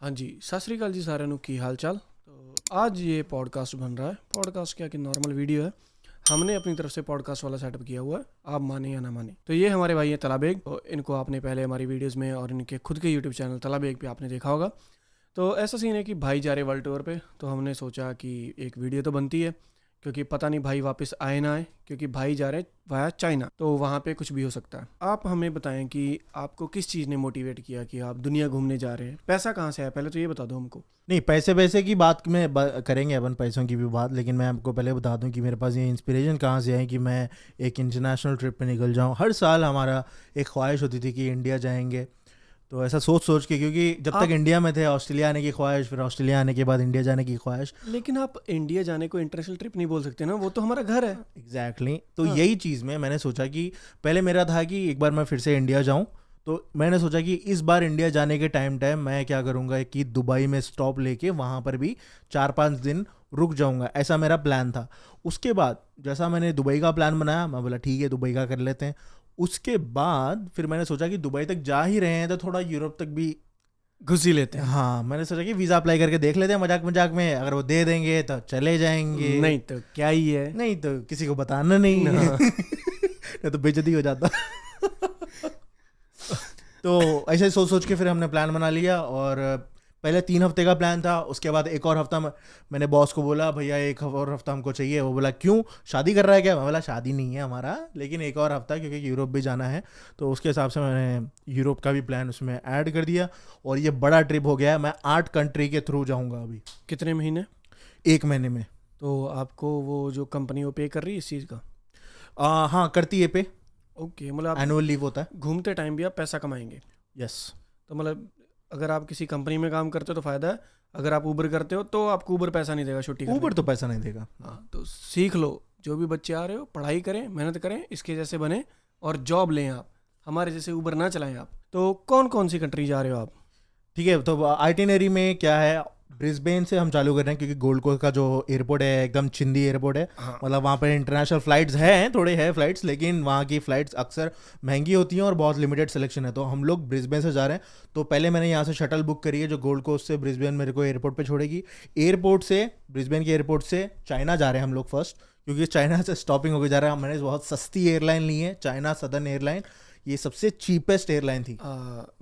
हाँ जी, सत श्री अकाल जी साਰਿਆਂ ਨੂੰ ਕੀ हाल चाल। तो आज ये पॉडकास्ट बन रहा है। पॉडकास्ट क्या कि नॉर्मल वीडियो है। हमने अपनी तरफ से पॉडकास्ट वाला सेटअप किया हुआ है, आप माने या ना माने। तो ये हमारे भाई हैं तलाबेग। तो इनको आपने पहले हमारी वीडियोस में और इनके खुद के यूट्यूब चैनल तलाबेग पे आपने देखा होगा। तो ऐसा सीन है कि भाई जा रहे वर्ल्ड टूर पे, तो हमने सोचा कि एक वीडियो तो बनती है, क्योंकि पता नहीं भाई वापस आए ना आए, क्योंकि भाई जा रहे हैं वाया चाइना, तो वहाँ पे कुछ भी हो सकता है। आप हमें बताएं कि आपको किस चीज़ ने मोटिवेट किया कि आप दुनिया घूमने जा रहे हैं। पैसा कहाँ से आया, पहले तो ये बता दो हमको। नहीं, पैसे पैसे की बात में करेंगे अपन, पैसों की भी बात। लेकिन मैं आपको पहले बता दूं कि मेरे पास ये इंस्पिरेशन कहाँ से है कि मैं एक इंटरनेशनल ट्रिप पे निकल जाऊं। हर साल हमारा एक ख्वाहिश होती थी कि इंडिया जाएंगे। तो ऐसा सोच सोच के, क्योंकि जब तक इंडिया में थे ऑस्ट्रेलिया आने की ख्वाहिश, फिर ऑस्ट्रेलिया आने के बाद इंडिया जाने की ख्वाहिश। लेकिन आप इंडिया जाने को इंटरनेशनल ट्रिप नहीं बोल सकते ना, वो तो हमारा घर है। एग्जैक्टली तो हाँ। यही चीज़ में मैंने सोचा कि पहले मेरा था कि एक बार मैं फिर से इंडिया जाऊं। तो मैंने सोचा कि इस बार इंडिया जाने के टाइम मैं क्या करूंगा कि दुबई में स्टॉप लेके वहाँ पर भी 4-5 दिन रुक जाऊंगा। ऐसा मेरा प्लान था। उसके बाद जैसा मैंने दुबई का प्लान बनाया, मैं बोला ठीक है दुबई का कर लेते हैं। उसके बाद फिर मैंने सोचा कि दुबई तक जा ही रहे हैं तो थोड़ा यूरोप तक भी घुस ही लेते हैं। हाँ, मैंने सोचा कि वीज़ा अप्लाई करके देख लेते हैं मजाक मजाक में। अगर वो दे देंगे तो चले जाएंगे, नहीं तो क्या ही है। नहीं तो किसी को बताना नहीं है। हाँ। नहीं तो बेइज्जती हो जाता। तो ऐसे सोच सोच के फिर हमने प्लान बना लिया। और पहले 3 हफ्ते का प्लान था। उसके बाद एक और हफ्ता मैंने बॉस को बोला भैया एक और हफ्ता हमको चाहिए। वो बोला क्यों, शादी कर रहा है क्या? मैं बोला शादी नहीं है हमारा, लेकिन एक और हफ्ता, क्योंकि यूरोप भी जाना है। तो उसके हिसाब से मैंने यूरोप का भी प्लान उसमें ऐड कर दिया। और ये बड़ा ट्रिप हो गया है। मैं 8 कंट्री के थ्रू जाऊँगा अभी कितने महीने? 1 महीने में। तो आपको वो जो कंपनी वो पे कर रही है इस चीज़ का? हाँ, करती है पे। ओके, मतलब आप एनुअल लीव होता है। घूमते टाइम भी आप पैसा कमाएंगे। यस। तो मतलब अगर आप किसी कंपनी में काम करते हो तो फ़ायदा है, अगर आप ऊबर करते हो तो आपको ऊबर पैसा नहीं देगा छुट्टी करने ऊबर का। तो पैसा नहीं देगा। हाँ, तो सीख लो। जो भी बच्चे आ रहे हो पढ़ाई करें, मेहनत करें, इसके जैसे बने और जॉब लें आप। हमारे जैसे ऊबर ना चलाएं आप। तो कौन कौन सी कंट्री जा रहे हो आप? ठीक है, तो आइटिनरी में क्या है, ब्रिस्बेन से हम चालू कर रहे हैं क्योंकि गोल्ड कोस्ट का जो एयरपोर्ट है एकदम चिंदी एयरपोर्ट है। हाँ। मतलब वहाँ पर इंटरनेशनल फ़्लाइट्स हैं, थोड़े हैं फ़्लाइट्स, लेकिन वहाँ की फ़्लाइट्स अक्सर महंगी होती हैं और बहुत लिमिटेड सिलेक्शन है। तो हम लोग ब्रिस्बेन से जा रहे हैं। तो पहले मैंने यहाँ से शटल बुक करी है जो गोल्ड कोस्ट से ब्रिस्बेन मेरे को एयरपोर्ट पे छोड़ेगी। एयरपोर्ट से, ब्रिस्बेन के एयरपोर्ट से चाइना जा रहे हैं हम लोग फर्स्ट, क्योंकि चाइना से स्टॉपिंग होकर जा रहा है। मैंने बहुत सस्ती एयरलाइन ली है, चाइना सदर्न एयरलाइन। ये सबसे चीपेस्ट एयरलाइन थी।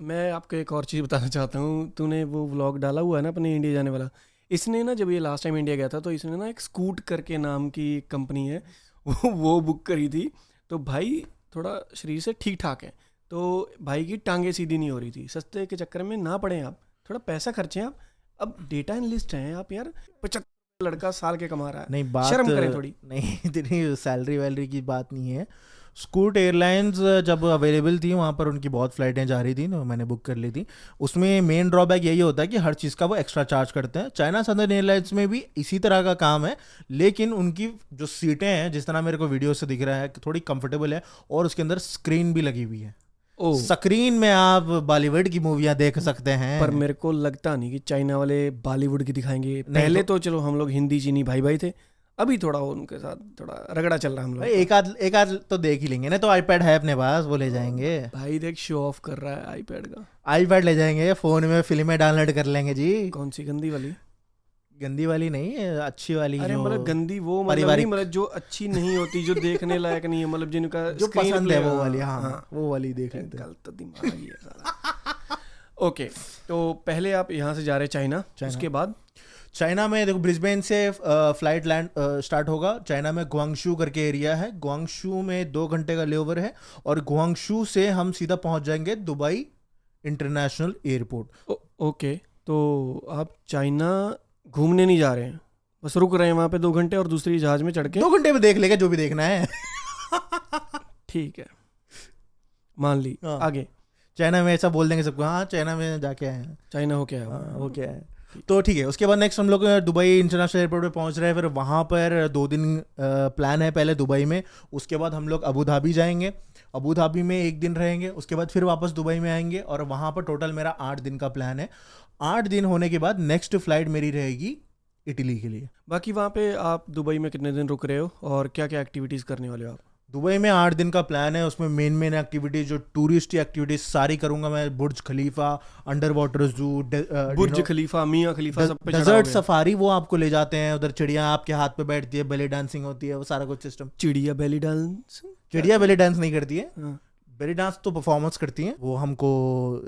मैं आपको एक और चीज़ बताना चाहता हूँ। तूने वो व्लॉग डाला हुआ है ना अपने इंडिया जाने वाला, इसने ना जब ये लास्ट टाइम इंडिया गया था तो इसने ना एक स्कूट करके नाम की कंपनी है वो बुक करी थी। तो भाई थोड़ा शरीर से ठीक ठाक है, तो भाई की टांगे सीधी नहीं हो रही थी। सस्ते के चक्कर में ना पड़े आप, थोड़ा पैसा खर्चें आप। अब डेटा एनालिस्ट हैं आप यार, 75 लड़का साल के कमा रहा है। नहीं, बात शर्म करें थोड़ी। नहीं, इतनी सैलरी वैलरी की बात नहीं है। स्कूट एयरलाइंस जब अवेलेबल थी वहाँ पर उनकी बहुत फ़्लाइटें जा रही थी, तो मैंने बुक कर ली थी। उसमें मेन ड्रॉबैक यही होता है कि हर चीज़ का वो एक्स्ट्रा चार्ज करते हैं। चाइना सदर्न एयरलाइंस में भी इसी तरह का काम है, लेकिन उनकी जो सीटें हैं जिस तरह मेरे को वीडियो से दिख रहा है कि थोड़ी कंफर्टेबल है। और उसके अंदर स्क्रीन भी लगी हुई है। ओह, स्क्रीन में आप बॉलीवुड की मूवियाँ देख सकते हैं। पर मेरे को लगता नहीं कि चाइना वाले बॉलीवुड की दिखाएंगे। पहले तो चलो हम लोग हिंदी चीनी भाई भाई थे, अभी थोड़ा उनके साथ थोड़ा रगड़ा चल रहा है हम लोग भाई का। एक आध तो देख ही लेंगे ना। तो आईपैड है अपने पास, वो ले जाएंगे। भाई देख शो ऑफ कर रहा है आईपैड का। आईपैड ले जाएंगे, फ़ोन में फिल्में डाउनलोड कर लेंगे जी। कौन सी गंदी वाली? गंदी वाली नहीं, अच्छी वाली। अरे जो मतलब गंदी वो मतलब नहीं, पारिवारिक, मतलब जो अच्छी नहीं होती, जो देखने लायक नहीं है, मतलब जिनका जो स्क्रीन पसंद प्ले। है वो वाली। हाँ, हाँ, वो वाली देख लेते हैं। कल तो दिमाग ही है सारा। ओके, तो पहले आप यहाँ से जा रहे हैं चाइना, उसके बाद चाइना में देखो, ब्रिस्बेन से फ्लाइट लैंड स्टार्ट होगा। चाइना में ग्वांगशू करके एरिया है, ग्वांगशू में 2 घंटे का लेओवर है। और ग्वांगशू से हम सीधा पहुंच जाएंगे दुबई इंटरनेशनल एयरपोर्ट। ओके, तो आप चाइना घूमने नहीं जा रहे हैं, बस रुक रहे हैं वहाँ पे 2 घंटे और दूसरी जहाज में चढ़ के? 2 घंटे में देख लेगा जो भी देखना है। ठीक है, मान ली। हाँ। आगे चाइना में ऐसा बोल देंगे सबको, हाँ चाइना में जाके आए हैं। चाइना हो क्या है? हाँ, वो क्या है। तो ठीक है, उसके बाद नेक्स्ट हम लोग दुबई इंटरनेशनल एयरपोर्ट पे पहुंच रहे हैं। फिर वहाँ पर 2 दिन प्लान है पहले दुबई में। उसके बाद हम लोग अबू धाबी जाएंगे, अबू धाबी में 1 दिन रहेंगे। उसके बाद फिर वापस दुबई में आएंगे और वहाँ पर टोटल मेरा 8 दिन का प्लान है। 8 दिन होने के बाद नेक्स्ट फ्लाइट मेरी रहेगी इटली के लिए। बाकी वहाँ पे आप दुबई में कितने दिन रुक रहे हो और क्या क्या एक्टिविटीज़ करने वाले हो आप? दुबई में 8 दिन का प्लान है, उसमें मेन एक्टिविटीज जो टूरिस्ट एक्टिविटीज सारी करूंगा मैं। बुर्ज खलीफा, अंडर वाटर जू, बुर्ज खलीफा, मियाँ खलीफा सब पे चढ़ा डेजर्ट हो गया। सफारी, वो आपको ले जाते हैं उधर, चिड़िया आपके हाथ पे बैठती है, बेली डांसिंग होती है, वो सारा कुछ सिस्टम। चिड़िया बेली डांस? चिड़िया बेली डांस नहीं करती है, हाँ। बेली डांस तो परफॉर्मेंस करती हैं। वो हमको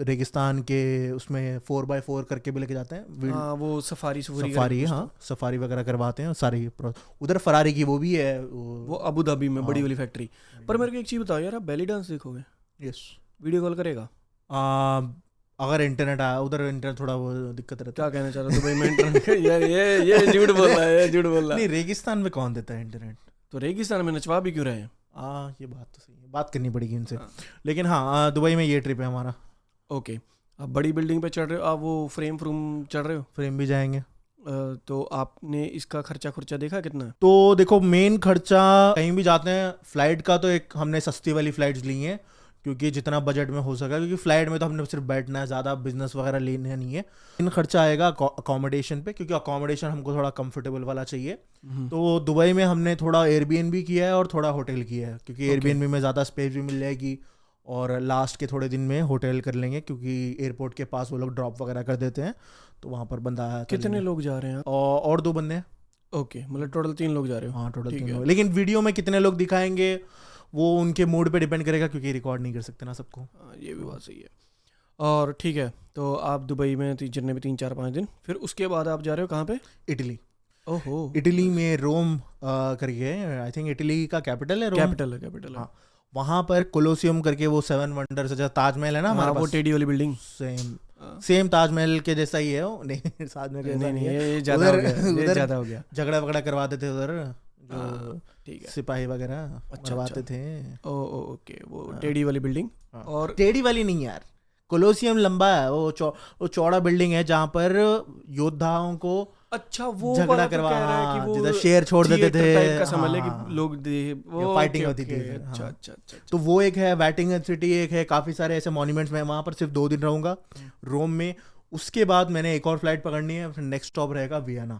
रेगिस्तान के उसमें 4x4 करके भी लेके जाते हैं। हाँ, वो सफारी सफारी, हाँ सफारी वगैरह करवाते हैं सारी। उधर फरारी की वो भी है, वो अबू धाबी में बड़ी वाली फैक्ट्री। पर मेरे को एक चीज़ बताओ यार, आप बेली डांस देखोगे? यस। वीडियो कॉल करेगा? अगर इंटरनेट आया, उधर इंटरनेट थोड़ा वो दिक्कत रहता क्या कहना चाह रहा दुबई में इंटरनेट? यार ये झूठ बोल रहा है, ये झूठ बोल है। रहा है। नहीं, रेगिस्तान में कौन देता है इंटरनेट? तो रेगिस्तान में नचवा भी क्यों रहे हैं? ये बात तो सही है, बात करनी पड़ेगी इनसे। हाँ। लेकिन हाँ, दुबई में ये ट्रिप है हमारा। ओके, आप बड़ी बिल्डिंग पे चढ़ रहे हो, आप वो फ्रेम चढ़ रहे हो? फ्रेम भी जाएंगे। तो आपने इसका खर्चा देखा कितना है? तो देखो, मेन खर्चा कहीं भी जाते हैं, फ्लाइट का तो एक हमने सस्ती वाली फ्लाइट्स ली हैं, क्योंकि जितना बजट में हो सका, क्योंकि फ्लाइट में तो हमने सिर्फ बैठना है, ज़्यादा बिजनेस वगैरह लेना नहीं है। इन खर्चा आएगा अकोमोडेशन पे, क्योंकि अकोमोडेशन हमको थोड़ा कंफर्टेबल वाला चाहिए। तो दुबई में हमने थोड़ा एयरबीएनबी किया है और थोड़ा होटल किया है, क्योंकि एयरबीएनबी में ज़्यादा स्पेस भी मिल जाएगी, और लास्ट के थोड़े दिन में होटल कर लेंगे, क्योंकि एयरपोर्ट के पास वो लोग ड्रॉप वगैरह कर देते हैं, तो वहाँ पर बंदा कर कितने लेंगे। लोग जा रहे हैं? और 2 बंदे हैं। ओके, मतलब टोटल 3 लोग जा रहे हो? हाँ, टोटल ठीक 3 है। लोग। लेकिन वीडियो में कितने लोग दिखाएंगे वो उनके मूड पे डिपेंड करेगा, क्योंकि रिकॉर्ड नहीं कर सकते ना सबको। हाँ, ये भी बात सही है। और ठीक है, तो आप दुबई में चलने में 3-4-5 दिन, फिर उसके बाद आप जा रहे हो कहाँ पे? इटली। ओहो, इटली में रोम करके, आई थिंक इटली का कैपिटल है रोम। कैपिटल है। हाँ, वहाँ पर कोलोसियम करके वो 7 वंडर्स, जैसा ताजमहल है ना हमारे हाँ, वो पास, टेढ़ी वाली बिल्डिंग। सेम ताजमहल के जैसा ही है वो। नहीं, ताजमहल के जैसा नहीं, नहीं है। ये ज़्यादा हो गया, ये उधर ज़्यादा हो गया। झगड़ा वगड़ा करवाते थे उधर, जो ठीक है। सिपाही वगैरह अच्छा। मरवाते थे। ओके, वो टेढ़ी वाली बिल्डिंग। और टेढ़ी वाली नहीं यार, कोलोसियम लंबा है, वो चौड़ा बिल्डिंग है जहाँ पर योद्धाओं को अच्छा, वो झगड़ा वाला तो करवा, कह रहा है कि वो जिधर शेर छोड़ देते थे, टाइप का समझ ले हाँ, कि लोग वो फाइटिंग ओके, होती थी ओके, उधर, अच्छा हाँ। अच्छा अच्छा। तो वो एक है, वैटिकन सिटी एक है, काफ़ी सारे ऐसे मॉन्यूमेंट्स में। वहाँ पर सिर्फ 2 दिन रहूँगा रोम में। उसके बाद मैंने एक और फ्लाइट पकड़नी है, फिर नेक्स्ट स्टॉप रहेगा वियना,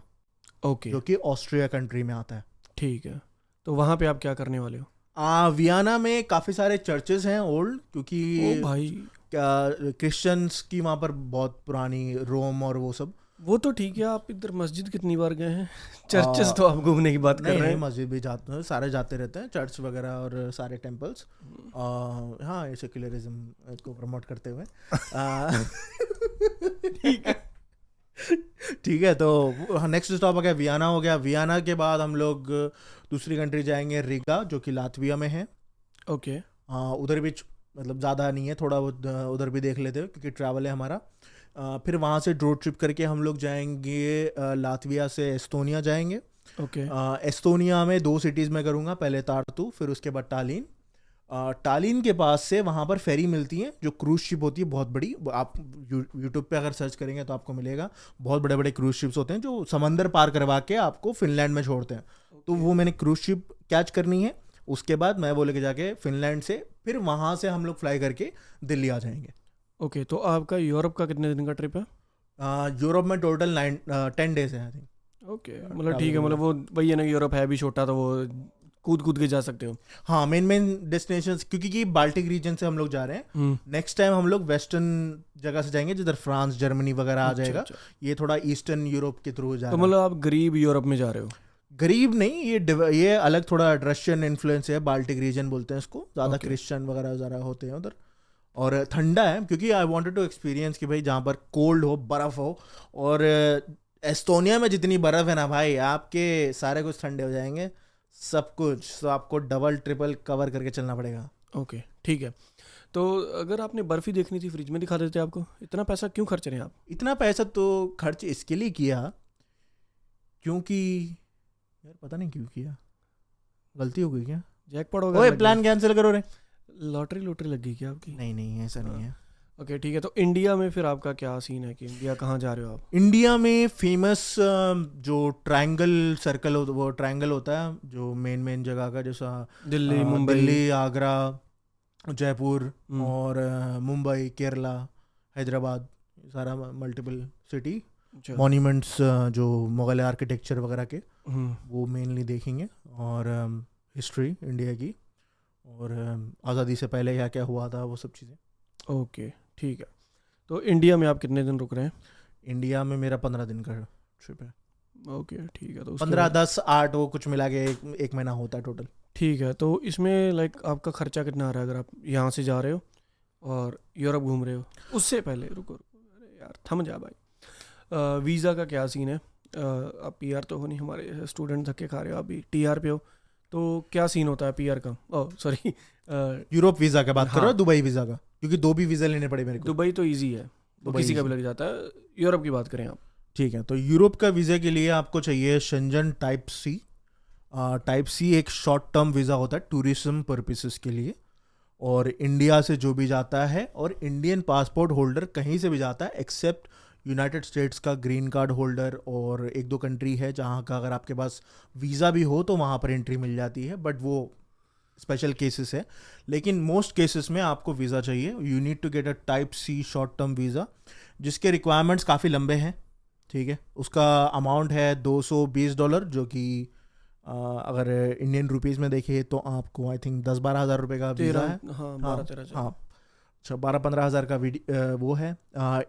ओके, जो कि ऑस्ट्रिया कंट्री में आता है। ठीक है। तो वहाँ पे आप क्या करने वाले हो? वियना में काफ़ी सारे चर्चेस हैं ओल्ड, क्योंकि ओ भाई, क्रिश्चियंस की वहाँ पर बहुत पुरानी रोम और वो सब। वो तो ठीक है, आप इधर मस्जिद कितनी बार गए हैं? चर्चेस तो आप घूमने की बात कर रहे नहीं, हैं। मस्जिद भी जाते हैं, सारे जाते रहते हैं, चर्च वगैरह और सारे टेम्पल्स। हाँ, ये सेक्युलरिज्म को प्रमोट करते हुए। ठीक है। ठीक है, तो नेक्स्ट स्टॉप हो गया वियना, हो गया। वियना के बाद हम लोग दूसरी कंट्री जाएंगे, रिगा, जो कि लातविया में है। ओके, उधर भी मतलब ज़्यादा नहीं है, थोड़ा बहुत उधर भी देख लेते हैं, क्योंकि ट्रैवल है हमारा। फिर वहाँ से रोड ट्रिप करके हम लोग जाएंगे, लातविया से एस्टोनिया जाएंगे। ओके, एस्टोनिया में 2 सिटीज़ में करूँगा, पहले तार्तु, फिर उसके बाद टालिन। टालिन के पास से वहाँ पर फेरी मिलती है, जो क्रूज शिप होती है बहुत बड़ी। आप यूट्यूब पे अगर सर्च करेंगे तो आपको मिलेगा, बहुत बड़े बड़े क्रूज शिप्स होते हैं जो समंदर पार करवा के आपको फिनलैंड में छोड़ते हैं। तो वो मैंने क्रूज शिप कैच करनी है। उसके बाद मैं वो लेके जाके फिनलैंड से, फिर वहाँ से हम लोग फ्लाई करके दिल्ली आ जाएंगे। ओके। तो आपका यूरोप का कितने दिन का ट्रिप है? यूरोप में टोटल 10 डेज है आई थिंक। ओके, मतलब ठीक है, मतलब वो वही है ना, यूरोप है भी छोटा, तो वो कूद के जा सकते हो। हाँ, मेन डेस्टिनेशंस, क्योंकि कि बाल्टिक रीजन से हम लोग जा रहे हैं। नेक्स्ट टाइम हम लोग वेस्टर्न जगह से जाएंगे, जिधर फ्रांस, जर्मनी वगैरह आ जाएगा। ये थोड़ा ईस्टर्न यूरोप के थ्रू जा तो रहा है। मतलब आप गरीब यूरोप में जा रहे हो? गरीब नहीं, ये अलग थोड़ा रशियन इन्फ्लुएंस है, बाल्टिक रीजन बोलते हैं इसको, ज़्यादा क्रिश्चियन वगैरह ज़्यादा होते हैं उधर, और ठंडा है, क्योंकि आई वांटेड टू एक्सपीरियंस कि भाई जहाँ पर कोल्ड हो, बर्फ़ हो। और एस्टोनिया में जितनी बर्फ़ है ना भाई, आपके सारे कुछ ठंडे हो जाएंगे, सब कुछ। तो आपको डबल ट्रिपल कवर करके चलना पड़ेगा। ओके, ठीक है। तो अगर आपने बर्फ़ी देखनी थी, फ्रिज में दिखा देते आपको। इतना पैसा क्यों खर्च रहे हैं आप? इतना पैसा तो खर्च इसके लिए किया, क्योंकि यार पता नहीं क्यों किया, गलती हो गई क्या? जैकपॉट होगा? ओए, प्लान कैंसिल करो रे। लॉटरी लग गई क्या आपकी? नहीं, ऐसा नहीं है। ओके, ठीक है। तो इंडिया में फिर आपका क्या सीन है कि इंडिया कहाँ जा रहे हो आप? इंडिया में फेमस जो ट्रायंगल सर्कल वो ट्रायंगल होता है, जो मेन जगह का, जैसा दिल्ली, मुंबई, दिल्ली, आगरा, जयपुर और मुंबई, केरला, हैदराबाद, सारा मल्टीपल सिटी मॉन्यूमेंट्स, जो मुगल आर्किटेक्चर वगैरह के, वो मेनली देखेंगे, और हिस्ट्री इंडिया की। और आज़ादी से पहले क्या क्या हुआ था वो सब चीज़ें। ओके, ठीक है। तो इंडिया में आप कितने दिन रुक रहे हैं? इंडिया में मेरा 15 दिन का ट्रिप है। ओके, ठीक है। तो उसके 15, बाद 10, 8 वो कुछ मिला के एक महीना होता है टोटल। ठीक है, तो इसमें लाइक आपका खर्चा कितना आ रहा है अगर आप यहाँ से जा रहे हो और यूरोप घूम रहे हो? उससे पहले रुको रुको, अरे यार थम जा भाई। वीज़ा का क्या सीन है? आप पीआर तो हो नहीं, हमारे स्टूडेंट धक्के खा रहे हो, अभी टीआर पे हो, तो क्या सीन होता है पीआर का? ओह सॉरी, यूरोप वीज़ा का बात कर रहे हो, हाँ। दुबई वीज़ा का? क्योंकि 2 भी वीज़ा लेने पड़े मेरे को। दुबई तो इजी है, वो दुबई किसी का भी easy। लग जाता है। यूरोप की बात करें आप। ठीक है, तो यूरोप का वीज़ा के लिए आपको चाहिए Schengen type C. Type C एक शॉर्ट टर्म वीज़ा होता है टूरिज्म पर्पसेस के लिए, और इंडिया से जो भी जाता है और इंडियन पासपोर्ट होल्डर कहीं से भी जाता है एक्सेप्ट यूनाइटेड स्टेट्स का ग्रीन कार्ड होल्डर, और एक दो कंट्री है जहाँ का अगर आपके पास वीज़ा भी हो तो वहाँ पर एंट्री मिल जाती है, बट वो स्पेशल केसेस है। लेकिन मोस्ट केसेस में आपको वीज़ा चाहिए। You need to get a type C short term visa जिसके रिक्वायरमेंट्स काफ़ी लंबे हैं। ठीक है, उसका अमाउंट है $220, जो कि अगर इंडियन रुपीज़ में देखिए तो आपको आई थिंक 10-12 हज़ार रुपये का वीज़ा है। 13, हाँ, हाँ 12-13। हाँ, अच्छा 12-15 हज़ार का वो है।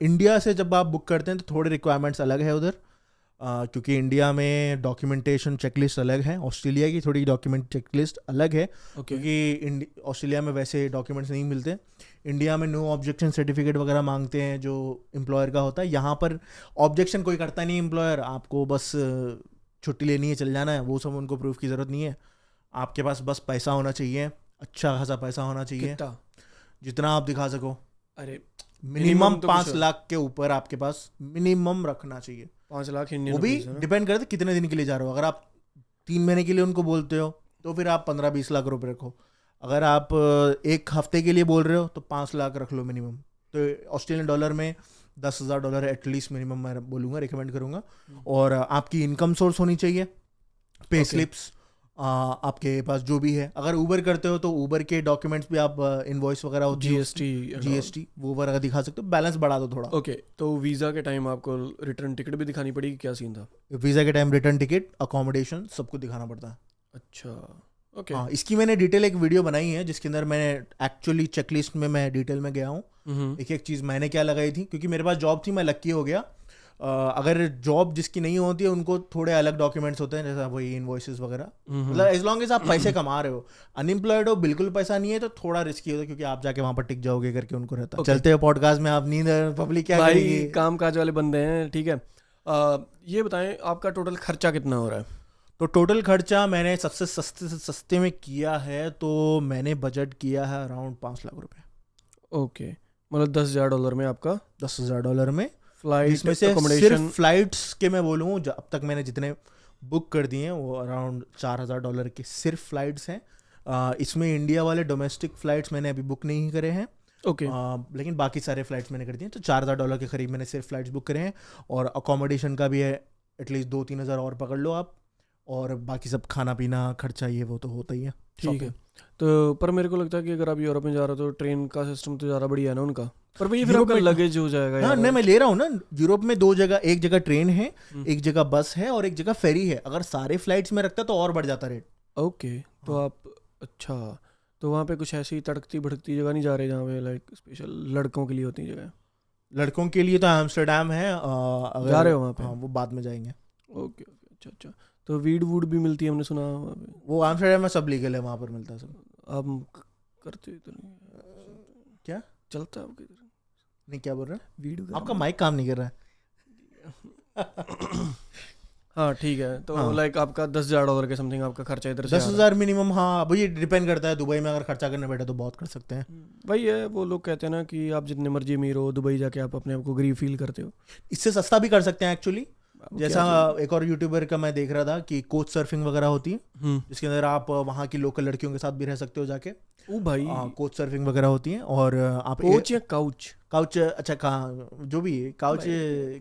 इंडिया से जब आप बुक करते हैं तो थोड़े रिक्वायरमेंट्स अलग है उधर, क्योंकि इंडिया में डॉक्यूमेंटेशन चेकलिस्ट अलग है, ऑस्ट्रेलिया की थोड़ी डॉक्यूमेंट चेकलिस्ट अलग है। ओके, क्योंकि ऑस्ट्रेलिया में वैसे डॉक्यूमेंट्स नहीं मिलते। इंडिया में नो ऑब्जेक्शन सर्टिफिकेट वगैरह मांगते हैं जो एम्प्लॉयर का होता है। यहाँ पर ऑब्जेक्शन कोई करता नहीं एम्प्लॉयर, आपको बस छुट्टी लेनी है, चल जाना है, वो सब उनको प्रूफ की ज़रूरत नहीं है। आपके पास बस पैसा होना चाहिए, अच्छा खासा पैसा होना चाहिए, कितना? जितना आप दिखा सको। अरे मिनिमम तो 5 कुछ लाख के ऊपर आपके पास मिनिमम रखना चाहिए। 5 लाख वो इंडियन भी रुपीस है ना? डिपेंड करता है कितने दिन के लिए जा रहे हो। अगर आप 3 महीने के लिए उनको बोलते हो तो फिर आप 15-20 लाख रुपए रखो। अगर आप एक हफ्ते के लिए बोल रहे हो तो 5 लाख रख लो मिनिमम। तो ऑस्ट्रेलियन डॉलर में $10,000 एटलीस्ट मिनिमम मैं बोलूँगा, रिकमेंड करूँगा। और आपकी इनकम सोर्स होनी चाहिए, पे स्लिप्स आपके पास जो भी है। अगर ऊबर करते हो तो ऊबर के डॉक्यूमेंट्स भी आप इनवॉइस वगैरह होती है, जीएसटी वो वगैरह दिखा सकते हो। बैलेंस बढ़ा दो थोड़ा। ओके, तो वीज़ा के टाइम आपको रिटर्न टिकट भी दिखानी पड़ेगी, क्या सीन था? वीज़ा के टाइम रिटर्न टिकट, अकोमोडेशन सब कुछ दिखाना पड़ता है। अच्छा, ओके। हाँ, इसकी मैंने डिटेल एक वीडियो बनाई है जिसके अंदर मैंने एक्चुअली चेकलिस्ट में मैं डिटेल में गया हूँ। एक एक चीज़ मैंने क्या लगाई थी, क्योंकि मेरे पास जॉब थी, मैं लक्की हो गया। अगर जॉब जिसकी नहीं होती है उनको थोड़े अलग डॉक्यूमेंट्स होते हैं, जैसा वही इनवॉइसेस वगैरह। मतलब एज लॉन्ग एज आप पैसे कमा रहे हो, अनएम्प्लॉयड हो, बिल्कुल पैसा नहीं है तो थोड़ा रिस्की होता है, क्योंकि आप जाके वहाँ पर टिक जाओगे करके उनको रहता है। Okay. चलते हुए पॉडकास्ट में आप नींद पब्लिक क्या भाई करेगी। काम काज वाले बंदे हैं, ठीक है। ये बताएं आपका टोटल खर्चा कितना हो रहा है? तो टोटल खर्चा मैंने सबसे सस्ते से सस्ते में किया है, तो मैंने बजट किया है अराउंड 5 लाख रुपए। ओके, मतलब $10,000 में आपका $10,000 में, फ्लाइट, जिसमें से अकोमोडेशन। सिर्फ फ्लाइट्स के मैं बोलूँ अब तक मैंने जितने बुक कर दिए हैं वो अराउंड $4,000 के सिर्फ फ्लाइट्स हैं। इसमें इंडिया वाले डोमेस्टिक फ़्लाइट्स मैंने अभी बुक नहीं करे हैं। ओके, लेकिन बाकी सारे फ्लाइट्स मैंने कर दिए हैं, तो $4,000 के करीब मैंने सिर्फ फ्लाइट्स बुक करे हैं। और अकोमोडेशन का भी है, एटलीस्ट 2-3 हज़ार और पकड़ लो आप। और बाकी सब खाना पीना खर्चा ये वो तो होता ही है। ठीक है। तो पर मेरे को लगता है कि अगर आप यूरोप में जा रहे हो तो ट्रेन का सिस्टम तो ज़्यादा बढ़िया है ना उनका। पर भाई फिर यूरोप आपका में- लगेज हो जाएगा हाँ यार। नहीं, मैं ले रहा हूँ ना। यूरोप में 2 जगह, एक जगह ट्रेन है, एक जगह बस है और एक जगह फेरी है। अगर सारे फ्लाइट्स में रखता तो और बढ़ जाता रेट। ओके, तो हाँ। आप, अच्छा, तो वहाँ पे कुछ ऐसी तड़कती भड़कती जगह नहीं जा रहे जहाँ पे लाइक स्पेशल लड़कों के लिए होती जगह? लड़कों के लिए तो एम्स्टर्डम है। अगर जा रहे हो वहाँ पे? हाँ, वो बाद में जाएंगे। ओके ओके, अच्छा अच्छा। तो वीड वूड भी मिलती है, हमने सुना वहाँ पे। वो एम्स्टर्डम में सब लीगल है, वहाँ पर मिलता है सब। आप करते तो नहीं? क्या चलता है आपके इधर नहीं, क्या बोल रहे हैं? वीड वगैरह? आपका माइक काम नहीं कर रहा है। हाँ ठीक है, तो हाँ। लाइक आपका $10,000 के समथिंग आपका खर्चा इधर से आ रहा है। 10,000 मिनिमम। हाँ, अब ये डिपेंड करता है। दुबई में अगर खर्चा करने बैठे तो बहुत कर सकते हैं। भाई है, वो लोग कहते हैं ना कि आप जितने मर्जी अमीर हो, दुबई जाके आप अपने आप को गरीब फील करते हो। इससे सस्ता भी कर सकते हैं एक्चुअली। अब जैसा क्या एक और यूट्यूबर का मैं देख रहा था कि कोच सर्फिंग वगैरह होती है, जिसके अंदर आप वहाँ की लोकल लड़कियों के साथ भी रह सकते हो जाके। ओ भाई, कोच सर्फिंग वगैरह होती है। और आप कोच या काउच? काउच, अच्छा कहाँ जो भी है, काउच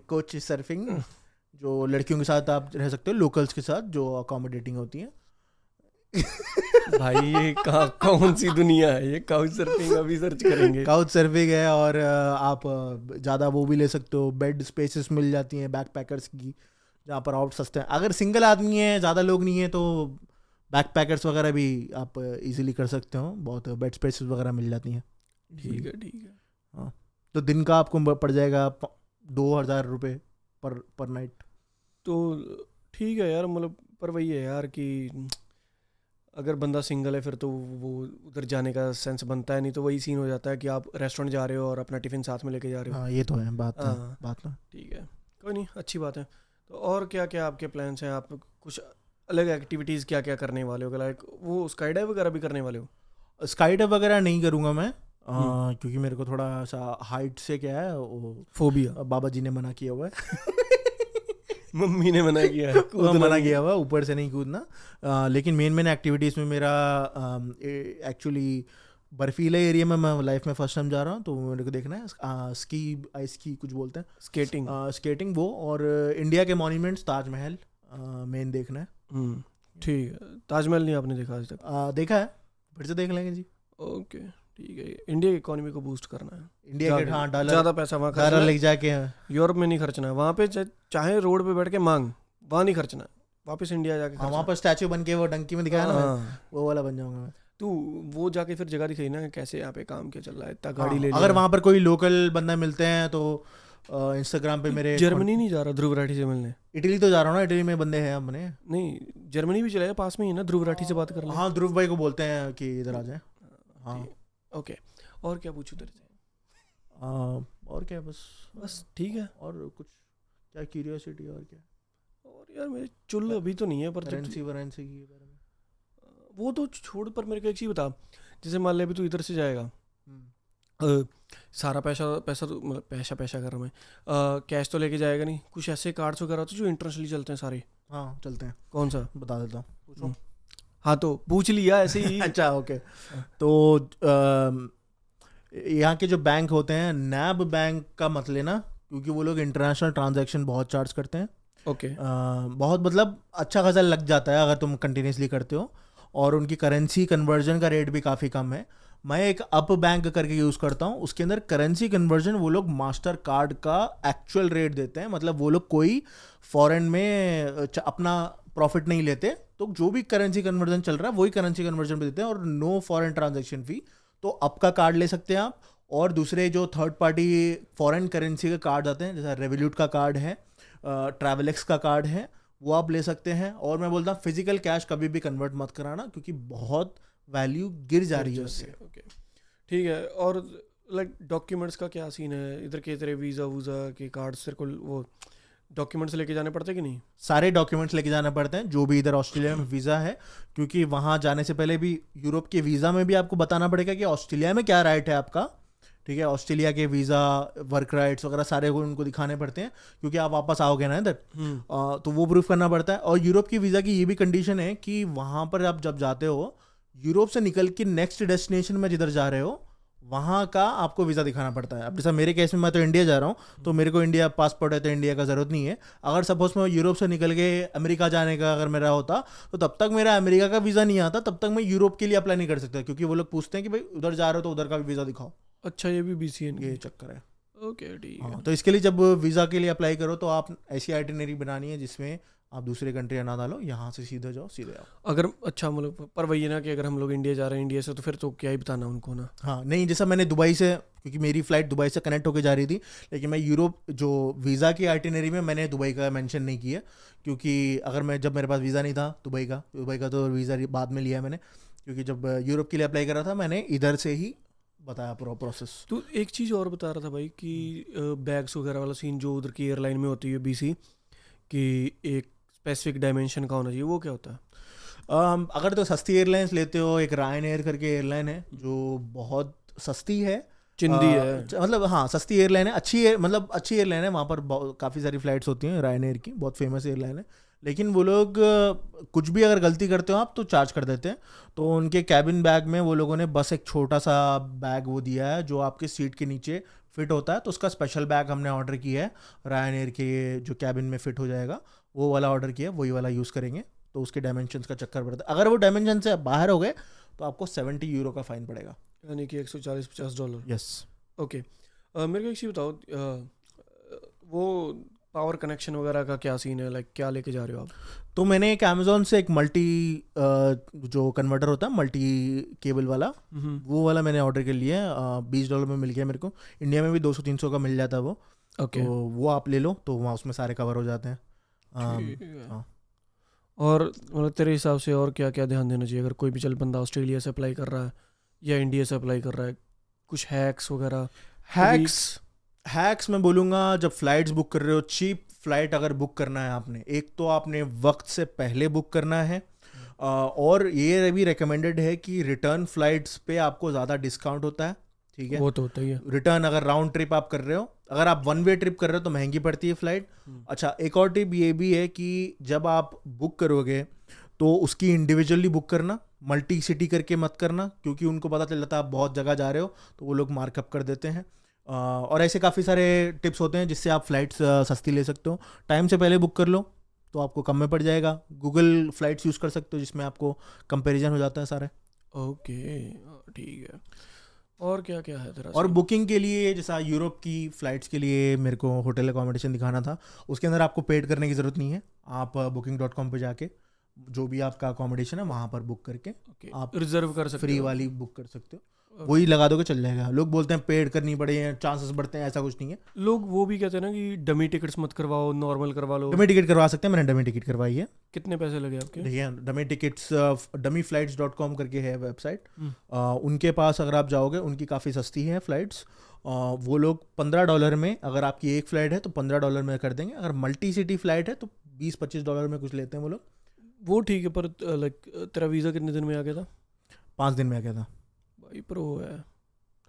कोच सर्फिंग, जो लड़कियों के साथ आप रह सकते हो, लोकल्स के साथ जो अकोमोडेटिंग होती हैं। भाई ये कौन सी दुनिया है ये? काउच सर्फिंग अभी सर्च करेंगे। काउच सर्फिंग है। और आप ज़्यादा वो भी ले सकते हो, बेड स्पेसेस मिल जाती हैं बैकपैकर्स की, जहाँ पर आउट सस्ते हैं। अगर सिंगल आदमी है, ज़्यादा लोग नहीं है, तो बैकपैकर्स वगैरह भी आप इजीली कर सकते हो, बहुत बेड स्पेसेस वगैरह मिल जाती हैं। ठीक है। हाँ, तो दिन का आपको पड़ जाएगा 2,000 रुपये पर नाइट। तो ठीक है यार, मतलब पर वही है यार कि अगर बंदा सिंगल है फिर तो वो उधर जाने का सेंस बनता है, नहीं तो वही सीन हो जाता है कि आप रेस्टोरेंट जा रहे हो और अपना टिफ़िन साथ में लेके जा रहे हो। हाँ ये तो है बात, है हाँ बात ना। ठीक है, कोई नहीं, अच्छी बात है। तो और क्या क्या आपके प्लान्स हैं? आप कुछ अलग एक्टिविटीज़ क्या क्या करने वाले हो? लाइक वो स्काई डाइव वगैरह भी करने वाले हो? स्काई डाइव वगैरह नहीं करूँगा मैं, हम्म, क्योंकि मेरे को थोड़ा सा हाइट से क्या है वो, फोबिया। बाबा जी ने मना किया हुआ है। मम्मी ने मना किया है, वो कूदना मना नहीं किया है। हुआ है, ऊपर से नहीं कूदना। लेकिन मेन एक्टिविटीज़ में मेरा एक्चुअली बर्फीले एरिया में मैं लाइफ में फर्स्ट टाइम जा रहा हूँ, तो मेरे को देखना है स्की, आइस की कुछ बोलते हैं, स्केटिंग। स्केटिंग वो, और इंडिया के मॉन्यूमेंट्स, ताजमहल मेन देखना है। ठीक है, ताजमहल नहीं आपने देखा आज तक? देखा है, फिर से देख लेंगे जी। ओके ठीक है, इंडिया की इकोनॉमी को बूस्ट करना है। इंडिया के, हाँ, डॉलर ज़्यादा पैसा वहाँ खर्चना डॉलर है, लेके जाके। यूरोप में नहीं खर्चना है। वहाँ पे चाहे रोड पे बैठ के मांग, वहाँ नहीं खर्चना है, वापस इंडिया जाके हाँ, खर्चना वहाँ पर स्टैचू बन के वो डंकी में दिखाया ना, मैं हाँ, वो वाला बन जाऊंगा मैं। तू वो जाके फिर जगह दिखाई ना कैसे यहाँ पे काम क्या चल रहा है, इतना गाड़ी हाँ, ले अगर लिया। वहाँ पर कोई लोकल बंदा मिलते हैं तो इंस्टाग्राम पे मेरे जर्मनी नहीं जा रहा ध्रुव राठी से मिलने? इटली तो जा रहा हूँ ना, इटली में बंदे हैं अपने। नहीं, जर्मनी भी चलेगा, पास में ही है ना, ध्रुव राठी से बात कर ले। हाँ, ध्रुव भाई को बोलते हैं कि इधर आ जाए। हाँ, ओके, और क्या पूछूं तेरे से? और क्या, बस ठीक है। और कुछ क्या क्यूरियोसिटी, और क्या और यार मेरे चुल अभी तो नहीं है, पर जब करेंसी वरेंसी के बारे में। वो तो छोड़, पर मेरे को एक चीज़ बता, जैसे मान ले अभी तू इधर से जाएगा, हम्म। सारा पैसा पैसा तो मतलब पैसा कर रहा हूँ मैं, कैश तो लेके जाएगा नहीं, कुछ ऐसे कार्ड्स वगैरह होते हैं जो इंटरनेशनली चलते हैं सारे? हाँ, चलते हैं, कौन सा? बता देता हूँ, पूछो। हाँ तो पूछ लिया ऐसे ही। अच्छा, ओके। तो यहाँ के जो बैंक होते हैं, नैब बैंक का मत लेना, क्योंकि वो लोग इंटरनेशनल ट्रांजैक्शन बहुत चार्ज करते हैं। ओके। बहुत मतलब अच्छा खासा लग जाता है अगर तुम कंटिन्यूसली करते हो, और उनकी करेंसी कन्वर्जन का रेट भी काफ़ी कम है। मैं एक अप बैंक करके यूज़ करता हूँ, उसके अंदर करेंसी कन्वर्जन वो लोग मास्टर कार्ड का एक्चुअल रेट देते हैं, मतलब वो लोग कोई फॉरेन में अपना प्रॉफिट नहीं लेते, तो जो भी करेंसी कन्वर्जन चल रहा है वही करेंसी कन्वर्जन पे देते हैं, और नो फॉरेन ट्रांजैक्शन फी। तो अप का कार्ड ले सकते हैं आप, और दूसरे जो थर्ड पार्टी फॉरेन करेंसी के कार्ड आते हैं, जैसे रेवोल्यूट का कार्ड है, ट्रैवलेक्स का कार्ड है, वो आप ले सकते हैं। और मैं बोलता हूँ फिजिकल कैश कभी भी कन्वर्ट मत कराना, क्योंकि बहुत वैल्यू गिर जा रही है उससे। ओके ठीक है। और लाइक डॉक्यूमेंट्स का क्या सीन है इधर के? तेरे वीज़ा वूज़ा के कार्ड्स तेरे को वो डॉक्यूमेंट्स लेके जाने पड़ते कि नहीं? सारे डॉक्यूमेंट्स लेके जाना पड़ते हैं, जो भी इधर ऑस्ट्रेलिया में वीज़ा है, क्योंकि वहाँ जाने से पहले भी यूरोप के वीज़ा में भी आपको बताना पड़ेगा कि ऑस्ट्रेलिया में क्या राइट है आपका। ठीक है, ऑस्ट्रेलिया के वीज़ा, वर्क राइट्स वगैरह सारे को उनको दिखाने पड़ते हैं, क्योंकि आप वापस आओगे ना इधर, तो वो प्रूफ करना पड़ता है। और यूरोप की वीज़ा की ये भी कंडीशन है कि वहाँ पर आप जब जाते हो, यूरोप से निकल के नेक्स्ट डेस्टिनेशन में जिधर जा रहे हो, वहाँ का आपको वीज़ा दिखाना पड़ता है। अब जैसा मेरे केस में, मैं तो इंडिया जा रहा हूँ, तो मेरे को इंडिया पासपोर्ट है, तो इंडिया का ज़रूरत नहीं है। अगर सपोज मैं यूरोप से निकल के अमेरिका जाने का अगर मेरा होता, तो तब तक मेरा अमेरिका का वीज़ा नहीं आता, तब तक मैं यूरोप के लिए अप्लाई नहीं कर सकता, क्योंकि वो लोग पूछते हैं कि भाई उधर जा रहे हो तो उधर का भी वीज़ा दिखाओ। अच्छा, ये भी BCN ये चक्कर है। ओके ठीक है। हाँ, तो इसके लिए जब वीज़ा के लिए अप्लाई करो, तो आप ऐसी आइटिनरी बनानी है जिसमें आप दूसरे कंट्री ना डालो, यहाँ से सीधे जाओ, सीधे आओ। अगर अच्छा मतलब, पर वही है ना कि अगर हम लोग इंडिया जा रहे हैं इंडिया से, तो फिर तो क्या ही बताना उनको ना। हाँ, नहीं, जैसा मैंने दुबई से, क्योंकि मेरी फ़्लाइट दुबई से कनेक्ट होकर जा रही थी, लेकिन मैं यूरोप जो वीज़ा की आइटिनरी में मैंने दुबई का मेंशन नहीं किया, क्योंकि अगर मैं, जब मेरे पास वीज़ा नहीं था दुबई का तो वीज़ा बाद में लिया मैंने, क्योंकि जब यूरोप के लिए अप्लाई करा था मैंने इधर से ही बताया पूरा प्रोसेस। तो एक चीज़ और बता रहा था भाई कि बैग्स वगैरह वाला सीन जो उधर की एयरलाइन में होती है BC, कि एक स्पेसिफिक डायमेंशन का होना चाहिए, वो क्या होता है? अगर तो सस्ती एयरलाइंस लेते हो, एक रायन एयर करके एयरलाइन है जो बहुत सस्ती है, चिंदी है। मतलब हाँ, सस्ती एयरलाइन है, मतलब अच्छी एयरलाइन है, वहाँ पर काफ़ी सारी फ्लाइट्स होती हैं रायन एयर की, बहुत फेमस एयरलाइन है। लेकिन वो लोग कुछ भी अगर गलती करते हो आप तो चार्ज कर देते हैं। तो उनके कैबिन बैग में वो लोगों ने बस एक छोटा सा बैग वो दिया है जो आपके सीट के नीचे फिट होता है, तो उसका स्पेशल बैग हमने ऑर्डर किया है रायन एयर के, जो कैबिन में फिट हो जाएगा, वो वाला ऑर्डर किया है, वही वाला यूज़ करेंगे। तो उसके डायमेंशंस का चक्कर पड़ता है, अगर वो डायमेंशन से बाहर हो गए तो आपको 70 यूरो का फ़ाइन पड़ेगा, यानी कि $140-50। यस। ओके, मेरे को एक चीज़ बताओ, वो पावर कनेक्शन वगैरह का क्या सीन है, लाइक क्या लेके जा रहे हो आप? तो मैंने एक अमेजोन से एक मल्टी जो कन्वर्टर होता है मल्टी केबल वाला, वो वाला मैंने ऑर्डर कर लिया है। $20 में मिल गया मेरे को। इंडिया में भी 200-300 का मिल जाता है वो। ओके। तो वो आप ले लो, तो वहाँ उसमें सारे कवर हो जाते हैं। ठीक है। हाँ। और मतलब तेरे हिसाब से और क्या क्या ध्यान देना चाहिए अगर कोई भी चल बंदा ऑस्ट्रेलिया से अप्लाई कर रहा है या इंडिया से अप्लाई कर रहा है? कुछ हैक्स वगैरह? हैक्स मैं बोलूँगा, जब फ्लाइट्स बुक कर रहे हो, चीप फ्लाइट अगर बुक करना है आपने, एक तो आपने वक्त से पहले बुक करना है। और ये भी रिकमेंडेड है कि रिटर्न फ्लाइट्स पे आपको ज़्यादा डिस्काउंट होता है। ठीक है, वो तो होता ही है। रिटर्न अगर राउंड ट्रिप आप कर रहे हो, अगर आप वन वे ट्रिप कर रहे हो तो महंगी पड़ती है फ्लाइट। अच्छा, एक और टिप ये भी है कि जब आप बुक करोगे तो उसकी इंडिविजुअली बुक करना, मल्टी सिटी करके मत करना, क्योंकि उनको पता चल जाता है आप बहुत जगह जा रहे हो तो वो लोग मार्कअप कर देते हैं। और ऐसे काफ़ी सारे टिप्स होते हैं जिससे आप फ्लाइट्स सस्ती ले सकते हो। टाइम से पहले बुक कर लो तो आपको कम में पड़ जाएगा। गूगल फ्लाइट्स यूज़ कर सकते हो जिसमें आपको कंपैरिजन हो जाता है सारे। ओके, ठीक है। और क्या क्या है तेरा और सीन? बुकिंग के लिए, जैसा यूरोप की फ़्लाइट्स के लिए मेरे को होटल अकोमोडेशन दिखाना था, उसके अंदर आपको पेड करने की ज़रूरत नहीं है। आप booking.com पे जाके जो भी आपका अकोमोडेशन है वहाँ पर बुक करके ओके, आप रिजर्व कर सकते फ्री हो? वाली बुक कर सकते हो। Okay. वही लगा दोगे चल जाएगा। लोग बोलते हैं पेड करनी पड़े, चांसेस बढ़ते हैं, ऐसा कुछ नहीं है। लोग वो भी कहते हैं ना कि डमी टिकट्स मत करवाओ, नॉर्मल करवा लो। डमी टिकट करवा सकते हैं, मैंने डमी टिकट करवाई है। कितने पैसे लगे आपके? देखिए, डमी टिकट्स dummyflights.com करके है वेबसाइट। हम्म। उनके पास अगर आप जाओगे, उनकी काफ़ी सस्ती है फ़्लाइट्स। वो लोग $15 में, अगर आपकी एक फ़्लाइट है तो $15 में कर देंगे। अगर मल्टी सिटी फ़्लाइट है तो $20-25 में कुछ लेते हैं वो लोग। वो ठीक है, पर लाइक तेरा वीज़ा कितने दिन में आ गया था? 5 दिन में आ गया था। भाई प्रो है,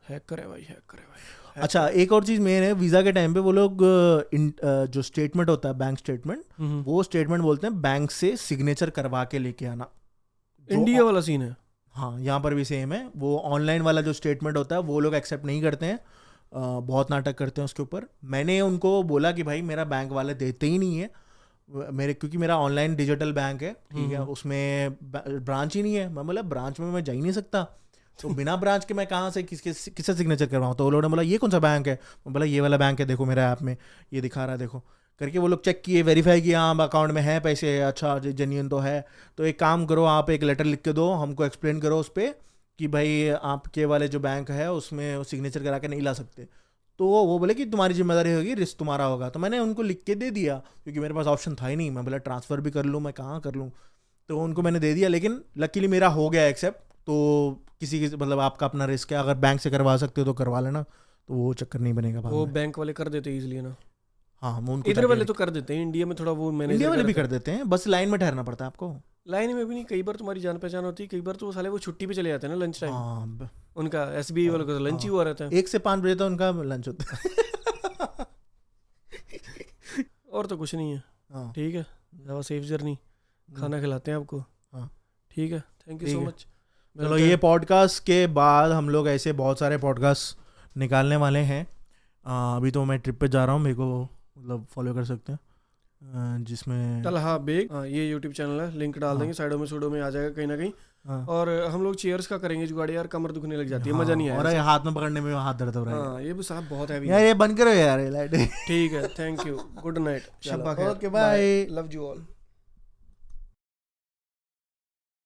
हैक करे भाई, हैक करे भाई, hack अच्छा, एक और चीज़ मेन है, वीज़ा के टाइम पे वो लोग जो स्टेटमेंट होता है, बैंक स्टेटमेंट, करे। वो स्टेटमेंट बोलते हैं बैंक से सिग्नेचर करवा के लेके आना। जो इंडिया वाला सीन है। हाँ, यहाँ पर भी सेम है। वो ऑनलाइन वाला जो स्टेटमेंट होता है वो लोग एक्सेप्ट नहीं करते हैं। बहुत नाटक करते हैं उसके ऊपर। मैंने उनको बोला कि भाई मेरा बैंक वाले देते ही नहीं है मेरे, क्योंकि मेरा ऑनलाइन डिजिटल बैंक है, ठीक है, उसमें ब्रांच ही नहीं है। मैं बोला ब्रांच में मैं जा ही नहीं सकता, तो बिना ब्रांच के मैं कहाँ से किससे सिग्नेचर करवाऊँ? तो वो लोगों ने बोला ये कौन सा बैंक है? मैं बोला ये वाला बैंक है, देखो मेरे ऐप में ये दिखा रहा है, देखो करके। वो लोग चेक किए, वेरीफाई किया, हाँ अकाउंट में है पैसे, अच्छा जेन्युइन तो है। तो एक काम करो, आप एक लेटर लिख के दो हमको, एक्सप्लेन करो उस पर कि भाई आपके वाले जो बैंक है उसमें सिग्नेचर करा के नहीं ला सकते। तो वो बोले कि तुम्हारी जिम्मेदारी होगी, रिस्क तुम्हारा होगा। तो मैंने उनको लिख के दे दिया, क्योंकि मेरे पास ऑप्शन था ही नहीं। मैं बोला ट्रांसफ़र भी कर लूँ, मैं कहाँ कर लूँ, तो उनको मैंने दे दिया। लेकिन लकीली मेरा हो गया एक्सेप्ट। तो किसी मतलब आपका अपना रिस्क है, अगर बैंक से करवा सकते हो तो करवा लेना, तो वो चक्कर नहीं बनेगा बाद वो में। बैंक वाले कर देते इजीली ना। हाँ, मैं उनको इधर जाके- वाले तो कर देते हैं, इंडिया में थोड़ा वो मैनेज इंडिया वाले भी कर देते हैं, बस लाइन में ठहरना पड़ता है आपको। लाइन में भी नहीं, कई बार तुम्हारी जान पहचान होती है, कई बार तो वो साले वो छुट्टी पे चले जाते हैं ना लंच टाइम। हाँ, उनका SBI वालों का तो लंच ही हुआ रहता है। 1 से 5 बजे तक उनका लंच होता है। और तो कुछ नहीं है। हाँ, ठीक है, जाओ, सेफ जर्नी, खाना खिलाते हैं आपको। हाँ। ठीक है, थैंक यू ठीक सो है। मच। चलो, ये पॉडकास्ट के बाद हम लोग ऐसे बहुत सारे पॉडकास्ट निकालने वाले हैं। अभी तो मैं ट्रिप पे जा रहा हूँ, मेरे को मतलब फॉलो कर सकते हैं, जिसमें तलहा बेग, हाँ ये यूट्यूब चैनल है, लिंक डाल हाँ। देंगे साइडों में आ जाएगा कहीं ना कहीं। हाँ। और हम लोग चेयर्स का करेंगे जुगाड़, यार कमर दुखने लग जाती है, मजा नहीं और आया। ये हाथ में पकड़ने में हाथ दर्द हो रहा है। हाँ, ये भी साहब बहुत हैवी यार है। ये बंद करो यार, ये लाइट। ठीक है, थैंक यू, गुड नाइट, शब्बा खैर। Okay, bye. Love you all.